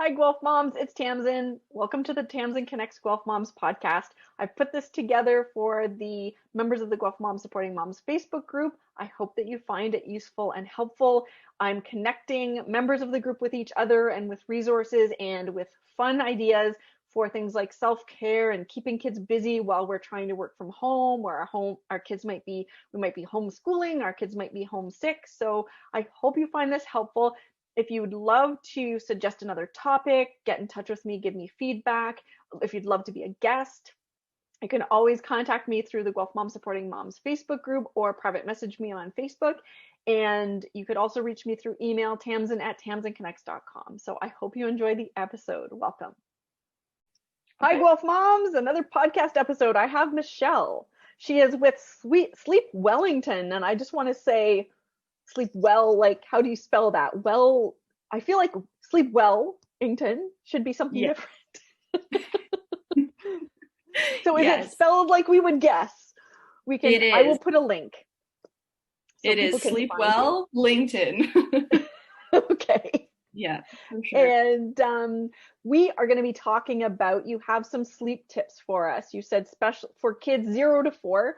Hi, Guelph Moms. It's Tamsen. Welcome to the Tamsen Connects Guelph Moms podcast. I've put this together for the members of the Guelph Moms Supporting Moms Facebook group. I hope that you find it useful and helpful. I'm connecting members of the group with each other and with resources and with fun ideas for things like self-care and keeping kids busy while we're trying to work from home, where our kids might be, we might be homeschooling, our kids might be homesick. So I hope you find this helpful. If you would love to suggest another topic, get in touch with me, give me feedback. If you'd love to be a guest, you can always contact me through the Guelph Mom Supporting Moms Facebook group or private message me on Facebook. And you could also reach me through email, tamsen@tamsenconnects.com. So I hope you enjoy the episode. Welcome. Hi, Guelph Moms, another podcast episode. I have Michelle. She is with Sleep Wellington, and I just want to say, sleep well, like how do you spell that? Well, I feel like sleep Wellington should be something different. So is it spelled like we would guess? We can. It is. I will put a link. So it is Sleep Well Wellington. Okay. Yeah, for sure. And we are going to be talking about, you have some sleep tips for us. You said special for kids 0 to 4.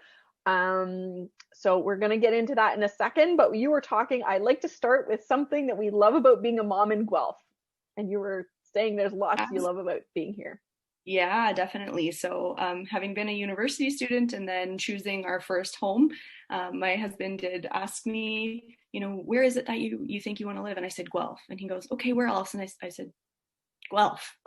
So we're going to get into that in a second, but you were talking, I'd like to start with something that we love about being a mom in Guelph. And you were saying there's lots you love about being here. Yeah, definitely. So having been a university student and then choosing our first home, my husband did ask me, where is it that you think you want to live? And I said, Guelph. And he goes, okay, where else? And I said, Guelph.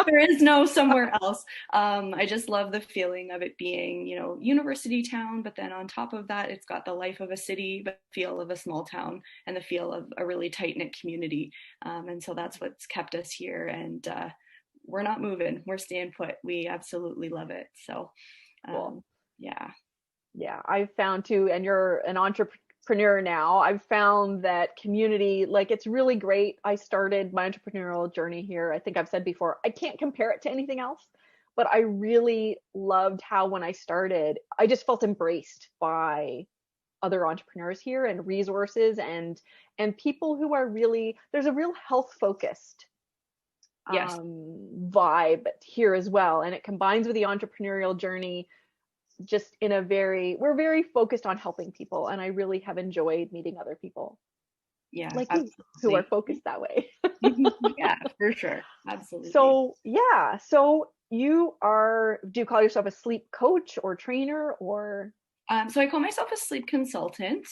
there is no somewhere else. I just love the feeling of it being, university town, but then on top of that, it's got the life of a city, but the feel of a small town and the feel of a really tight-knit community. And so that's what's kept us here. And we're not moving. We're staying put. We absolutely love it. So, cool. Yeah. Yeah, I've found too, and you're an entrepreneur now, I've found that community, like it's really great. I started my entrepreneurial journey here. I think I've said before, I can't compare it to anything else, but I really loved how when I started, I just felt embraced by other entrepreneurs here and resources and people who are really, there's a real health focused vibe here as well. And it combines with the entrepreneurial journey just in a we're very focused on helping people. And I really have enjoyed meeting other people. Yeah, like you, who are focused that way. Yeah, for sure. Absolutely. So you do you call yourself a sleep coach or trainer or? So I call myself a sleep consultant.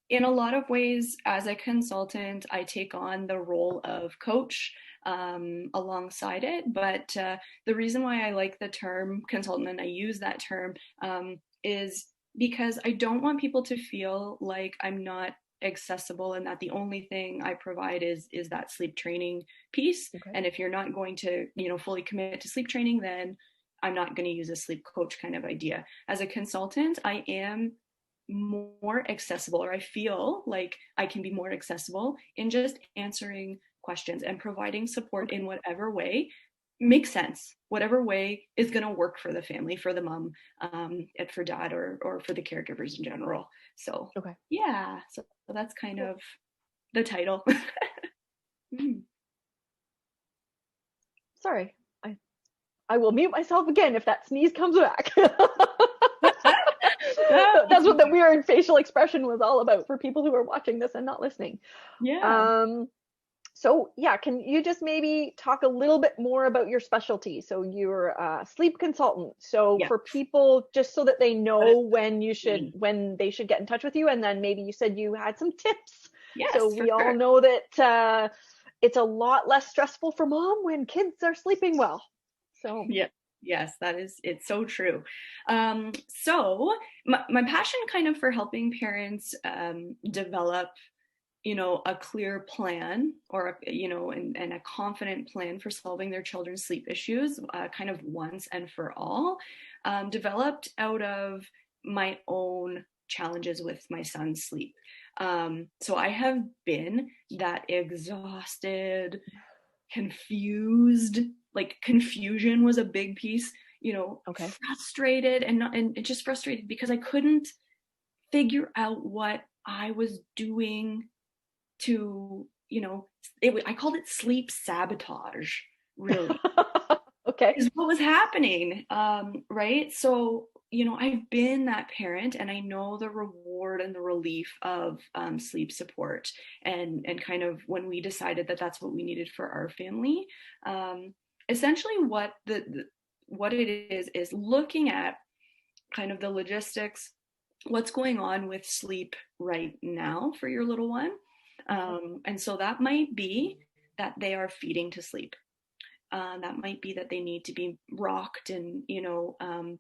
In a lot of ways, as a consultant, I take on the role of coach alongside it. But the reason why I like the term consultant and I use that term is because I don't want people to feel like I'm not accessible and that the only thing I provide is that sleep training piece. Okay. And if you're not going to, fully commit to sleep training, then I'm not going to use a sleep coach kind of idea. As a consultant, I am more accessible, or I feel like I can be more accessible in just answering questions and providing support in whatever way makes sense, whatever way is going to work for the family, for the mom, and for dad, or for the caregivers in general. So yeah, so that's kind of the title. Sorry, I will mute myself again if that sneeze comes back. That's what the weird facial expression was all about for people who are watching this and not listening. Yeah. So yeah, can you just maybe talk a little bit more about your specialty? So you're a sleep consultant. So for people, just so that they know when they should get in touch with you, and then maybe you said you had some tips. Yes, so we all know that it's a lot less stressful for mom when kids are sleeping well. So yeah. Yes, it's so true. So my passion kind of for helping parents develop, a clear plan or, and a confident plan for solving their children's sleep issues kind of once and for all, developed out of my own challenges with my son's sleep. So I have been that exhausted, confused, like confusion was a big piece, frustrated and just frustrated because I couldn't figure out what I was doing to I called it sleep sabotage, really, Okay. is what was happening. Right. So, I've been that parent, and I know the reward and the relief of sleep support, and kind of when we decided that that's what we needed for our family. Essentially, what it is looking at kind of the logistics, what's going on with sleep right now for your little one. And so that might be that they are feeding to sleep. That might be that they need to be rocked and,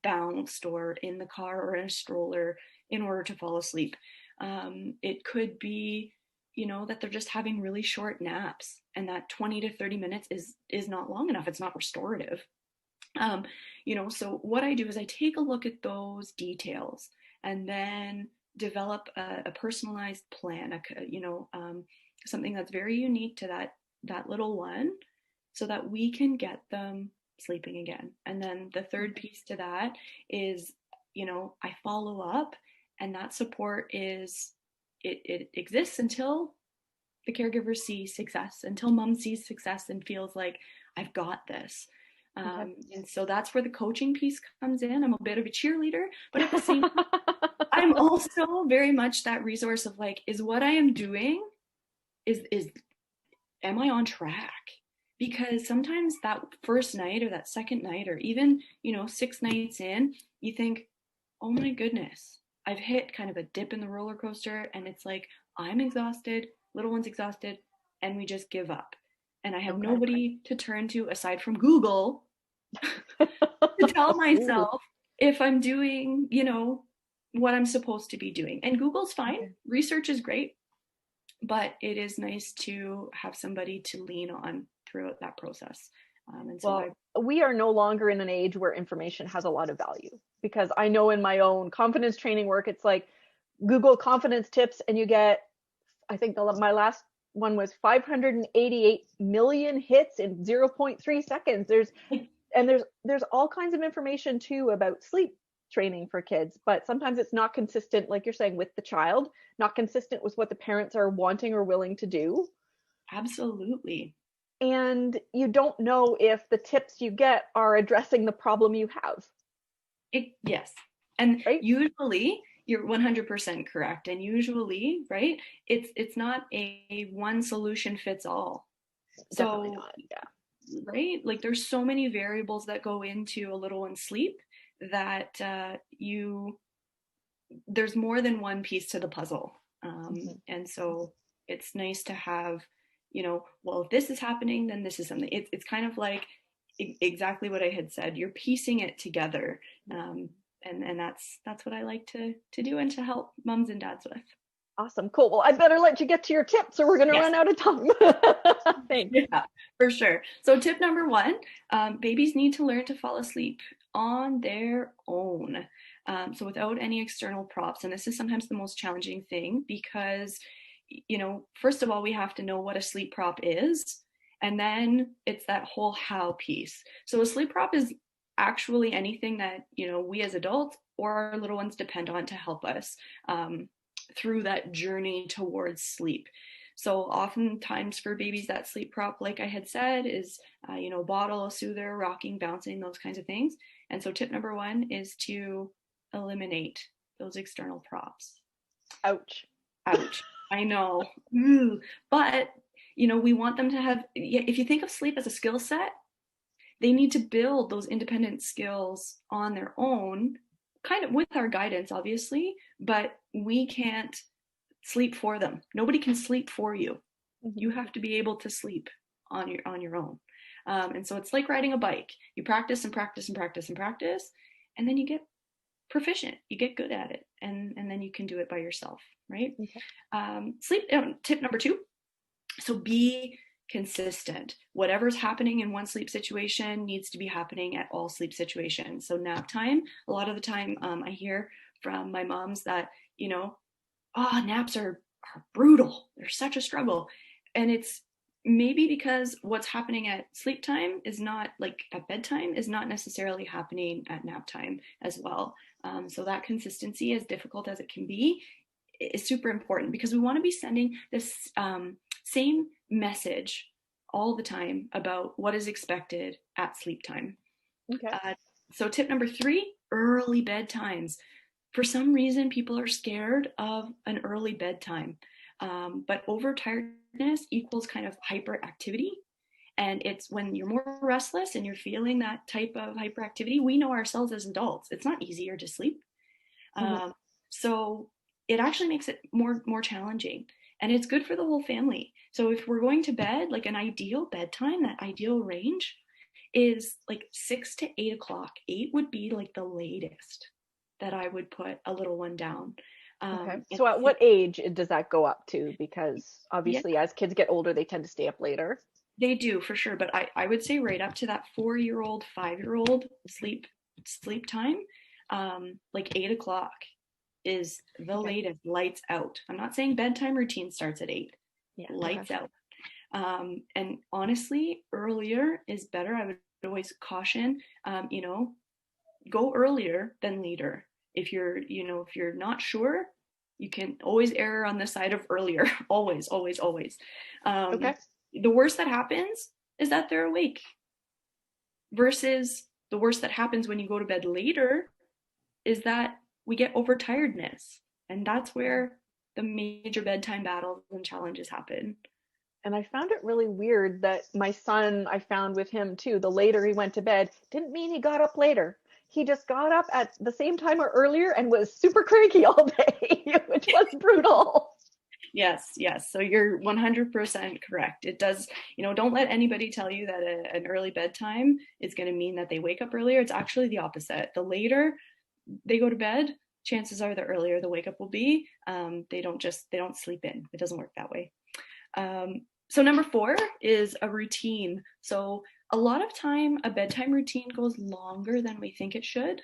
bounced or in the car or in a stroller in order to fall asleep. It could be, that they're just having really short naps, and that 20 to 30 minutes is not long enough. It's not restorative. So what I do is I take a look at those details and then develop a personalized plan, something that's very unique to that little one, so that we can get them sleeping again. And then the third piece to that is, I follow up, and that support it exists until the caregiver sees success, until mom sees success and feels like I've got this. And so that's where the coaching piece comes in. I'm a bit of a cheerleader, but at the same time, I'm also very much that resource of like, is what I am doing, is am I on track? Because sometimes that first night or that second night, or even, 6 nights in, you think, oh my goodness, I've hit kind of a dip in the roller coaster, and it's like, I'm exhausted, little one's exhausted, and we just give up. And I have nobody to turn to aside from Google to tell myself if I'm doing, what I'm supposed to be doing. And Google's fine. Research is great, but it is nice to have somebody to lean on throughout that process. We are no longer in an age where information has a lot of value, because I know in my own confidence training work, it's like Google confidence tips, and you get, I think my last one was 588 million hits in 0.3 seconds. There's all kinds of information too about sleep training for kids, but sometimes it's not consistent, like you're saying, with the child, not consistent with what the parents are wanting or willing to do. Absolutely. And you don't know if the tips you get are addressing the problem you have. Yes. And right? Usually you're 100% correct. And usually, right, it's not a one solution fits all. Definitely not. Yeah. Right? Like there's so many variables that go into a little one's sleep that there's more than one piece to the puzzle. And so it's nice to have, well, if this is happening, then this is something. It's kind of like exactly what I had said. You're piecing it together. And that's what I like to do and to help moms and dads with. Awesome. Cool. Well, I better let you get to your tips, or we're going to run out of time. Thanks. Yeah, for sure. So tip number 1, babies need to learn to fall asleep on their own. So without any external props. And this is sometimes the most challenging thing because, first of all, we have to know what a sleep prop is. And then it's that whole how piece. So a sleep prop is actually anything that, we as adults or our little ones depend on to help us through that journey towards sleep. So oftentimes for babies, that sleep prop, like I had said, is, bottle, a soother, rocking, bouncing, those kinds of things. And so tip number 1 is to eliminate those external props. Ouch. I know. But, we want them to have, if you think of sleep as a skill set, they need to build those independent skills on their own, kind of with our guidance, obviously, but we can't sleep for them. Nobody can sleep for you. You have to be able to sleep on your own. And so it's like riding a bike. You practice and practice and practice and practice, and then you get proficient. You get good at it, and then you can do it by yourself, right? Sleep tip number 2. So be consistent. Whatever's happening in one sleep situation needs to be happening at all sleep situations. So nap time, a lot of the time I hear from my moms that, naps are brutal. They're such a struggle. And it's maybe because what's happening at sleep time is not, like at bedtime, is not necessarily happening at nap time as well. So that consistency, as difficult as it can be, is super important because we want to be sending this same message all the time about what is expected at sleep time. Okay. Uh, so tip number 3, early bedtimes. For some reason, people are scared of an early bedtime, but overtiredness equals kind of hyperactivity. And it's when you're more restless and you're feeling that type of hyperactivity, we know ourselves as adults, it's not easier to sleep. Hmm. So it actually makes it more challenging, and it's good for the whole family. So if we're going to bed, like an ideal bedtime, that ideal range is like 6 to 8 o'clock. 8 would be like the latest that I would put a little one down. Okay. And So at what age does that go up to? Because yeah, obviously as kids get older, they tend to stay up later. they do for sure, but I would say right up to that 4 year old, 5 year old sleep time, like 8 o'clock is the Okay. latest, lights out. I'm not saying bedtime routine starts at 8, Yeah. Okay. lights out. And honestly, earlier is better. I would always caution, go earlier than later. If you're not sure, you can always err on the side of earlier. Always, always, always. Um, Okay. the worst that happens is that they're awake, versus the worst that happens when you go to bed later is that we get overtiredness. And that's where the major bedtime battles and challenges happen. And I found it really weird that my son, I found with him too, the later he went to bed didn't mean he got up later. He just got up at the same time or earlier and was super cranky all day, which was brutal. Yes, yes. So you're 100% correct. It does, don't let anybody tell you that an early bedtime is going to mean that they wake up earlier. It's actually the opposite. The later they go to bed, chances are the earlier the wake up will be. They don't sleep in. It doesn't work that way. So number 4 is a routine. So a lot of time, a bedtime routine goes longer than we think it should.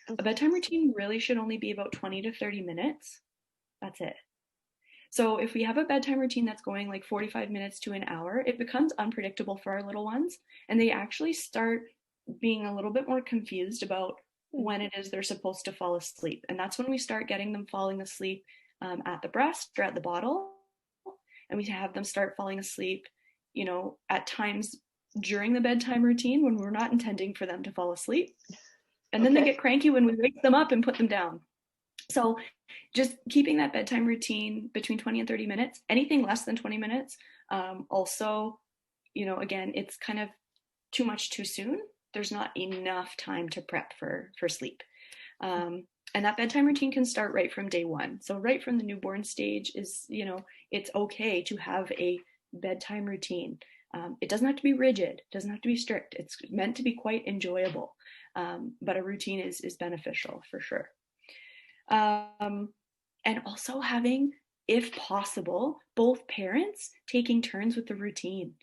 A Okay. bedtime routine really should only be about 20 to 30 minutes. That's it. So if we have a bedtime routine that's going like 45 minutes to an hour, it becomes unpredictable for our little ones, and they actually start being a little bit more confused about Hmm. when it is they're supposed to fall asleep. And that's when we start getting them falling asleep at the breast or at the bottle, and we have them start falling asleep, at times during the bedtime routine when we're not intending for them to fall asleep. And then they Okay. get cranky when we wake them up and put them down. So just keeping that bedtime routine between 20 and 30 minutes, anything less than 20 minutes. Also, again, it's kind of too much too soon. There's not enough time to prep for sleep. And that bedtime routine can start right from day one. So right from the newborn stage is, it's okay to have a bedtime routine. It doesn't have to be rigid, it doesn't have to be strict. It's meant to be quite enjoyable. But a routine is beneficial for sure. Um, and also having, if possible, both parents taking turns with the routine.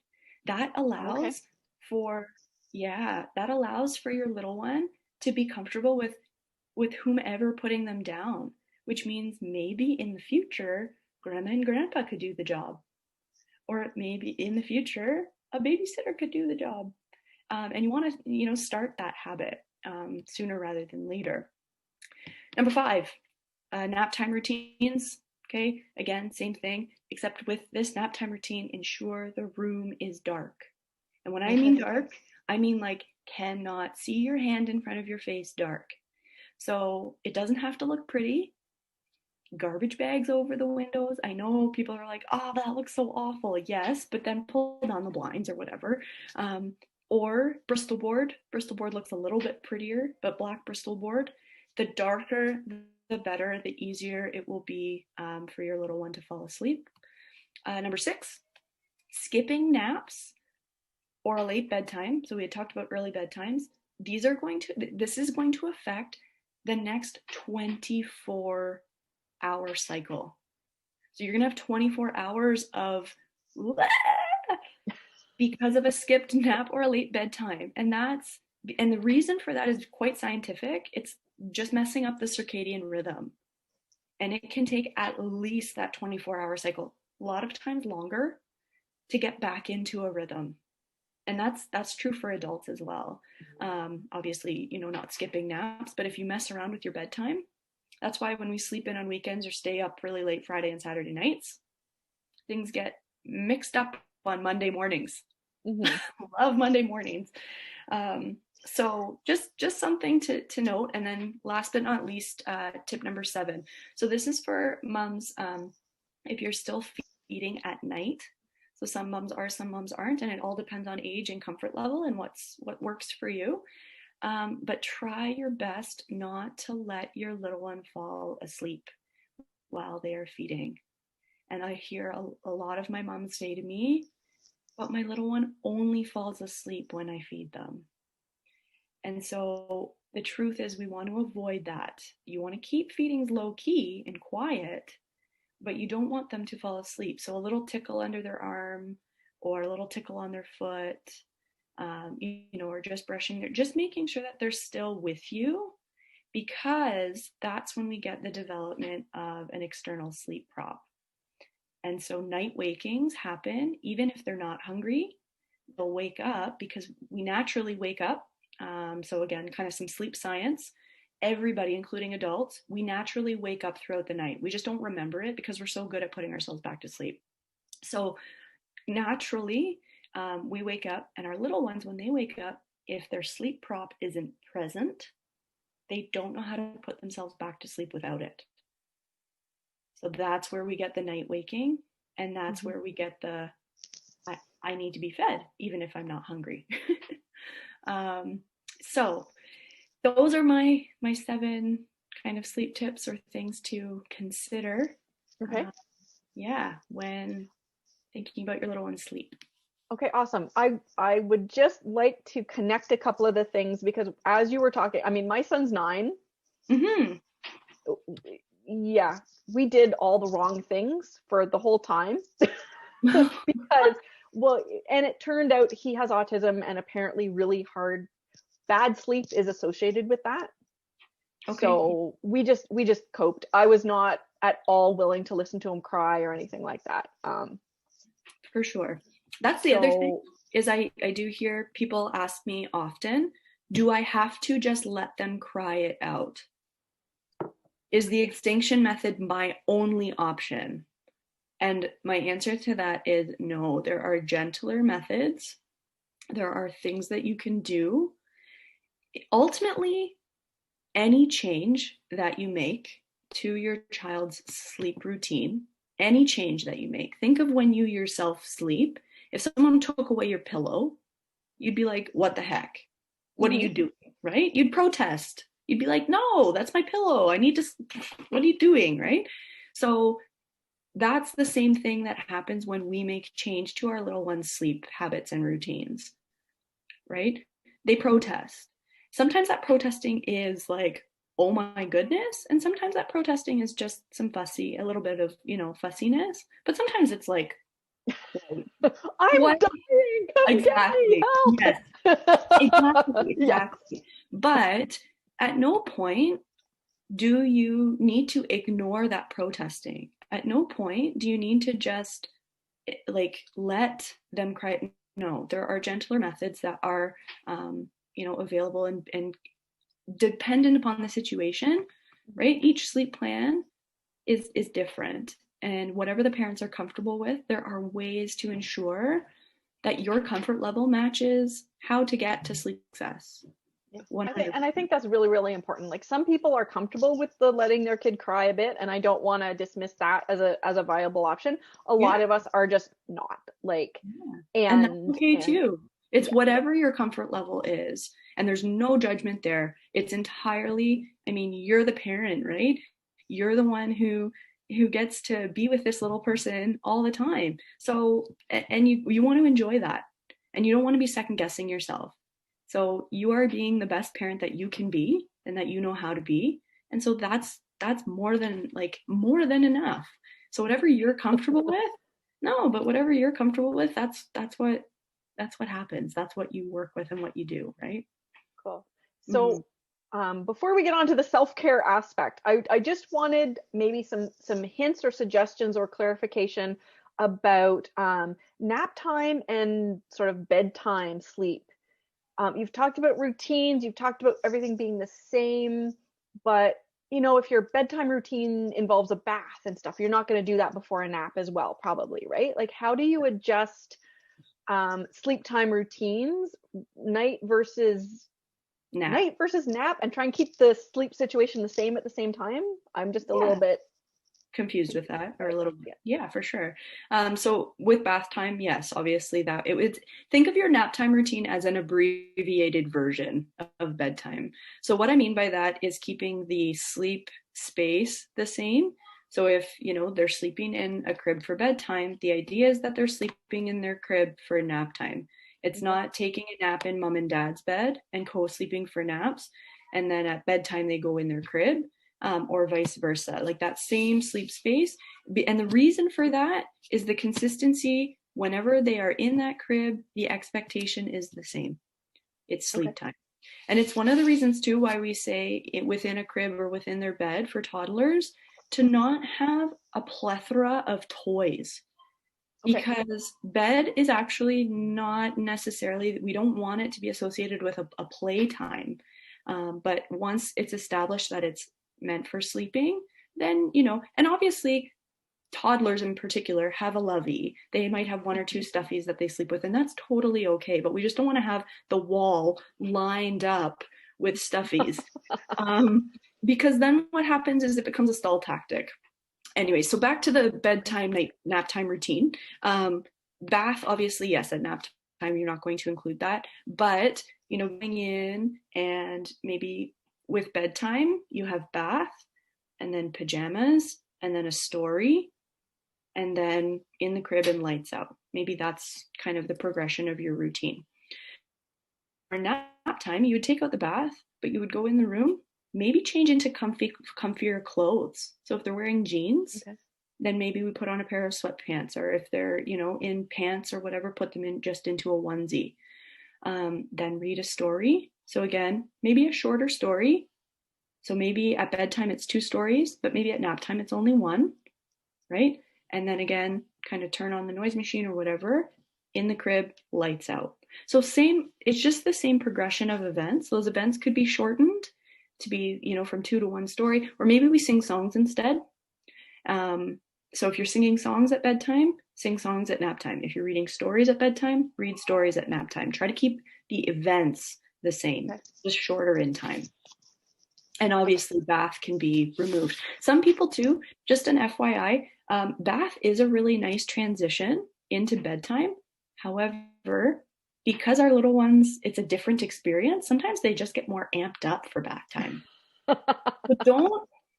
That Okay. allows for, yeah, that allows for your little one to be comfortable with whomever putting them down, which means maybe in the future, grandma and grandpa could do the job, or maybe in the future, a babysitter could do the job. And you want to, start that habit sooner rather than later. Number 5, nap time routines. Okay, again, same thing, except with this nap time routine, ensure the room is dark. And when I mean Okay. dark, I mean like cannot see your hand in front of your face dark. So it doesn't have to look pretty. Garbage bags over the windows. I know people are like, oh, that looks so awful. Yes, but then pull down the blinds or whatever. Or Bristol board. Bristol board looks a little bit prettier, but black Bristol board. The darker, the better, the easier it will be for your little one to fall asleep. Number 6, skipping naps or a late bedtime. So we had talked about early bedtimes. This is going to affect the next 24-hour cycle. So you're going to have 24 hours of because of a skipped nap or a late bedtime. And the reason for that is quite scientific. It's just messing up the circadian rhythm. And it can take at least that 24-hour cycle, a lot of times longer, to get back into a rhythm. And that's true for adults as well. Obviously, not skipping naps, but if you mess around with your bedtime, that's why when we sleep in on weekends or stay up really late Friday and Saturday nights, things get mixed up on Monday mornings. Mm-hmm. Love Monday mornings. So just something to note. And then last but not least, tip number 7. So this is for moms, if you're still feeding at night. So some moms are, some moms aren't, and it all depends on age and comfort level and what works for you. But try your best not to let your little one fall asleep while they are feeding. And I hear a lot of my moms say to me, but my little one only falls asleep when I feed them. And so the truth is, we want to avoid that. You want to keep feedings low key and quiet, but you don't want them to fall asleep. So a little tickle under their arm or a little tickle on their foot, or just brushing, just making sure that they're still with you, because that's when we get the development of an external sleep prop. And so night wakings happen even if they're not hungry. They'll wake up because we naturally wake up. So again, kind of some sleep science. Everybody, including adults, we naturally wake up throughout the night. We just don't remember it because we're so good at putting ourselves back to sleep. So naturally, we wake up, and our little ones, when they wake up, if their sleep prop isn't present, they don't know how to put themselves back to sleep without it. So that's where we get the night waking, and that's where we get the I need to be fed even if I'm not hungry. So those are my 7 kind of sleep tips or things to consider. Okay. When thinking about your little one's sleep. Okay, awesome. I would just like to connect a couple of the things, because as you were talking, I mean, my son's 9. Mm-hmm. Yeah, we did all the wrong things for the whole time because, well, and it turned out he has autism, and apparently really bad sleep is associated with that. Okay. So we just coped. I was not at all willing to listen to him cry or anything like that. For sure. That's the other thing, is I do hear people ask me often, do I have to just let them cry it out? Is the extinction method my only option? And my answer to that is no. There are gentler methods. There are things that you can do. Ultimately, any change that you make to your child's sleep routine, any change that you make, think of when you yourself sleep. If someone took away your pillow, you'd be like, what the heck? What are you doing? Right? You'd protest. You'd be like, no, that's my pillow. What are you doing? Right? So that's the same thing that happens when we make change to our little one's sleep habits and routines, right? They protest. Sometimes that protesting is like, oh my goodness. And sometimes that protesting is just a little bit of, fussiness. But sometimes it's like, I'm dying. Exactly. Yes. Exactly. Yeah. But at no point do you need to ignore that protesting. At no point do you need to just let them cry. No, there are gentler methods that are, available and dependent upon the situation, right? Each sleep plan is different. And whatever the parents are comfortable with, there are ways to ensure that your comfort level matches how to get to sleep success. And I think that's really, really important. Like, some people are comfortable with the letting their kid cry a bit, and I don't want to dismiss that as a viable option. A lot of us are just not, and that's okay too. It's whatever your comfort level is, and there's no judgment there. It's entirely, you're the parent, right? You're the one who gets to be with this little person all the time. So, and you want to enjoy that, and you don't want to be second guessing yourself. So you are being the best parent that you can be and that you know how to be. And so that's more than enough. So whatever you're comfortable with, whatever you're comfortable with, that's what happens. That's what you work with and what you do, right? Cool. So before we get on to the self-care aspect, I just wanted maybe some hints or suggestions or clarification about nap time and sort of bedtime sleep. You've talked about routines, you've talked about everything being the same, but if your bedtime routine involves a bath and stuff, you're not going to do that before a nap as well, probably, right? Like, how do you adjust sleep time routines, night versus Nap. night versus nap, and try and keep the sleep situation the same at the same time. I'm just a little Yeah. bit Confused with that, or a little. yeah. Yeah, for sure. So with bath time, yes, obviously that it would, think of your nap time routine as an abbreviated version of bedtime. So what I mean by that is keeping the sleep space the same. So if they're sleeping in a crib for bedtime, the idea is that they're sleeping in their crib for nap time. It's not taking a nap in mom and dad's bed and co-sleeping for naps, and then at bedtime they go in their crib, or vice versa, like that same sleep space. And the reason for that is the consistency. Whenever they are in that crib, the expectation is the same. It's sleep time. And it's one of the reasons too why we say within a crib or within their bed for toddlers to not have a plethora of toys. Because bed is actually not necessarily, we don't want it to be associated with a playtime. But once it's established that it's meant for sleeping, then, and obviously toddlers in particular have a lovey. They might have one or two stuffies that they sleep with, and that's totally okay. But we just don't want to have the wall lined up with stuffies. Because then what happens is it becomes a stall tactic. Anyway, so back to the bedtime nap time routine. Bath, obviously, yes, at nap time, you're not going to include that. But, going in and maybe with bedtime, you have bath and then pajamas and then a story and then in the crib and lights out. Maybe that's kind of the progression of your routine. For nap time, you would take out the bath, but you would go in the room, maybe change into comfier clothes. So if they're wearing jeans, then maybe we put on a pair of sweatpants, or if they're, in pants or whatever, put them in just into a onesie. Then read a story. So again, maybe a shorter story. So maybe at bedtime it's 2 stories, but maybe at nap time it's only 1, right? And then again, kind of turn on the noise machine or whatever, in the crib, lights out. So it's just the same progression of events. Those events could be shortened to be, from 2 to 1 story, or maybe we sing songs instead. So if you're singing songs at bedtime, sing songs at nap time. If you're reading stories at bedtime, read stories at nap time. Try to keep the events the same, just shorter in time. And obviously bath can be removed. Some people too, just an FYI, bath is a really nice transition into bedtime. However, because our little ones, it's a different experience, sometimes they just get more amped up for bath time. But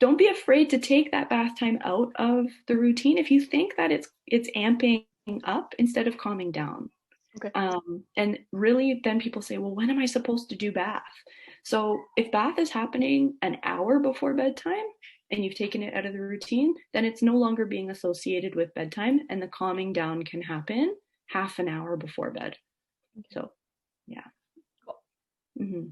don't be afraid to take that bath time out of the routine if you think that it's amping up instead of calming down. And really then people say, well, when am I supposed to do bath? So if bath is happening an hour before bedtime and you've taken it out of the routine, then it's no longer being associated with bedtime, and the calming down can happen half an hour before bed. So, yeah. Mm-hmm.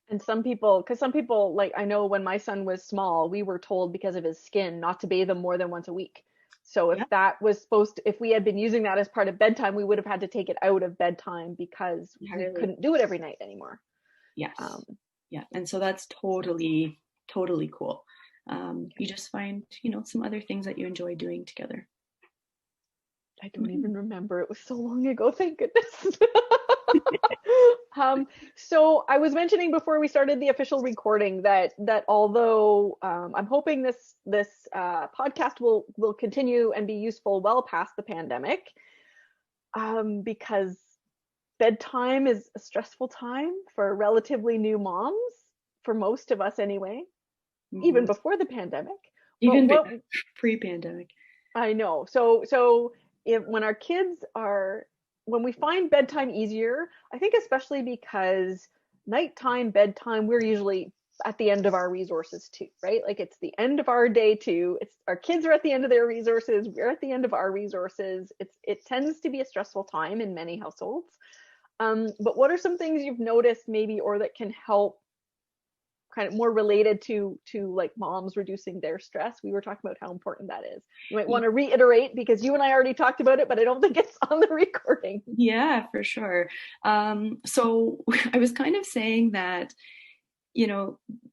And some people, like I know when my son was small, we were told because of his skin not to bathe him more than once a week. So if that was if we had been using that as part of bedtime, we would have had to take it out of bedtime because we couldn't do it every night anymore. Yes. Yeah. And so that's totally, totally cool. You just find, some other things that you enjoy doing together. I don't even remember. It was so long ago. Thank goodness. So I was mentioning before we started the official recording that although I'm hoping this podcast will continue and be useful well past the pandemic, because bedtime is a stressful time for relatively new moms, for most of us anyway, even before the pandemic. Even pre-pandemic. I know. So when we find bedtime easier, I think especially because nighttime, bedtime, we're usually at the end of our resources too, right? Like it's the end of our day too. It's our kids are at the end of their resources. We're at the end of our resources. It tends to be a stressful time in many households. But what are some things you've noticed maybe, or that can help, kind of more related to like moms reducing their stress? We were talking about how important that is. You might want to reiterate, because you and I already talked about it, but I don't think it's on the recording. Yeah, for sure. So I was kind of saying that,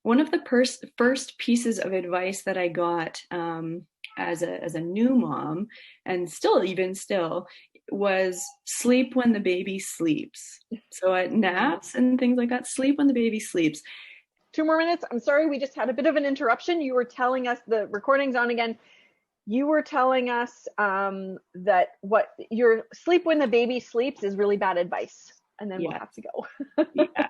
one of the first pieces of advice that I got as a new mom, and still, was sleep when the baby sleeps. So at naps and things like that, sleep when the baby sleeps. 2 more minutes. I'm sorry, we just had a bit of an interruption. You were telling us, the recording's on again. You were telling us that what your sleep when the baby sleeps is really bad advice. And then we'll have to go. Yeah.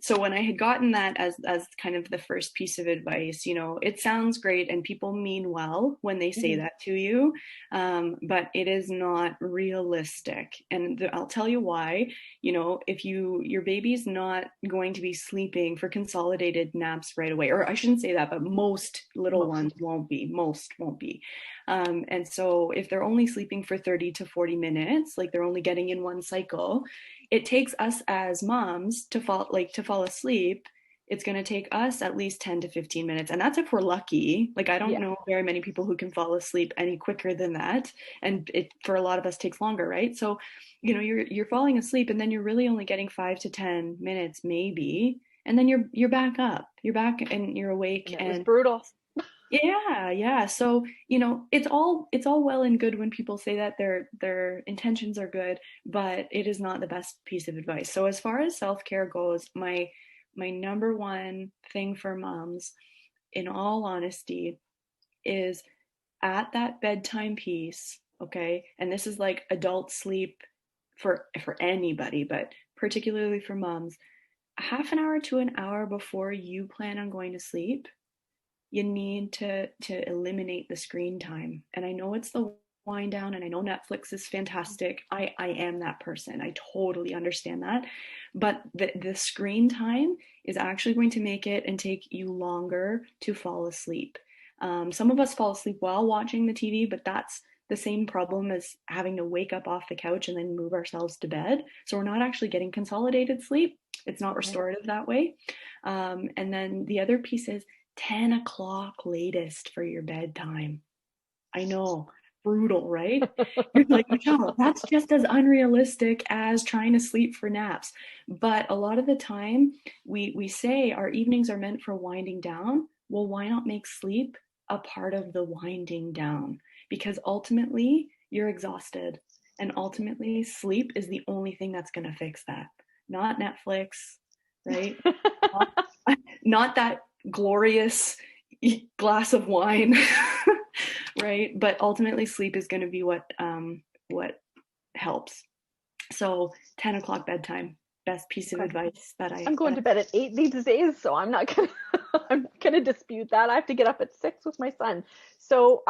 So when I had gotten that as kind of the first piece of advice, you know, it sounds great and people mean well when they say that to you, but it is not realistic. And I'll tell you why. You know, if your baby's not going to be sleeping for consolidated naps right away, or I shouldn't say that, but most little ones won't be. Most won't be. And so if they're only sleeping for 30 to 40 minutes, like they're only getting in one cycle, it takes us as moms to fall asleep. It's going to take us at least 10 to 15 minutes. And that's if we're lucky. Like, I don't know very many people who can fall asleep any quicker than that. And it, for a lot of us, takes longer, right? So, you know, you're falling asleep and then you're really only getting 5 to 10 minutes, maybe. And then you're back up. You're back and you're awake. And it was brutal. Yeah. So, you know, it's all well and good when people say that their intentions are good, but it is not the best piece of advice. So as far as self-care goes, my number one thing for moms, in all honesty, is at that bedtime piece, okay? And this is like adult sleep for anybody, but particularly for moms, half an hour to an hour before you plan on going to sleep, you need to eliminate the screen time. And I know it's the wind down, and I know Netflix is fantastic. I am that person. I totally understand that. But the screen time is actually going to make it and take you longer to fall asleep. Some of us fall asleep while watching the TV, but that's the same problem as having to wake up off the couch and then move ourselves to bed. So we're not actually getting consolidated sleep. It's not restorative that way. And then the other piece is 10 o'clock latest for your bedtime. I know, brutal, right? You're like, no, that's just as unrealistic as trying to sleep for naps. But a lot of the time, we say our evenings are meant for winding down. Well, why not make sleep a part of the winding down? Because ultimately, you're exhausted. And ultimately, sleep is the only thing that's going to fix that. Not Netflix, right? not that glorious glass of wine, right? But ultimately, sleep is going to be what helps. So 10 o'clock bedtime, best piece of advice that I'm going to bed at 8 these days, so I'm not gonna I'm gonna dispute that. I have to get up at 6 with my son. So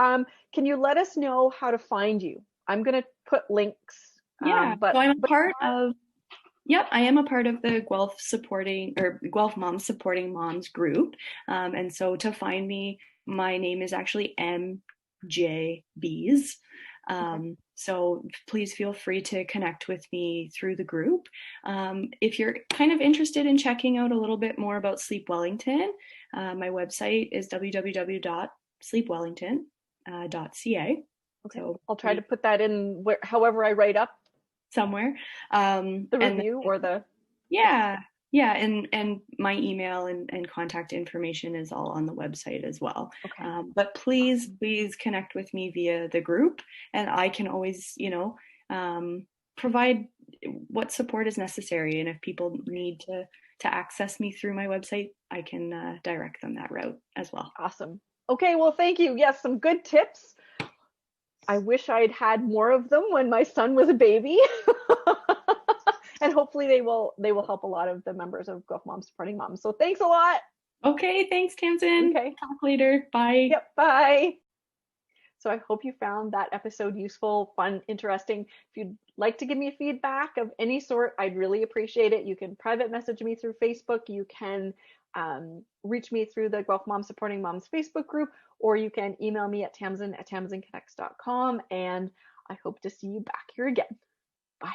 can you let us know how to find you? I'm gonna put links. So I'm a part of Yep, I am a part of the Guelph Moms Supporting Moms group. And so to find me, my name is actually MJ Bees. So please feel free to connect with me through the group. If you're kind of interested in checking out a little bit more about Sleep Wellington, my website is www.sleepwellington.ca. Okay, so I'll try to put that in however I write up somewhere. The review or the and my email and contact information is all on the website as well. But please connect with me via the group, and I can always provide what support is necessary. And if people need to access me through my website, I can direct them that route as well. Awesome. Okay, well, thank you. Yes, some good tips. I wish I'd had more of them when my son was a baby. And hopefully they will help a lot of the members of Guelph Moms Supporting Moms. So thanks a lot. Okay, thanks, Tamsen. Okay. Talk later. Bye. Yep, bye. So I hope you found that episode useful, fun, interesting. If you'd like to give me feedback of any sort, I'd really appreciate it. You can private message me through Facebook. You can reach me through the Guelph Moms Supporting Moms Facebook group, or you can email me at tamsen@tamsenconnects.com. And I hope to see you back here again. Bye.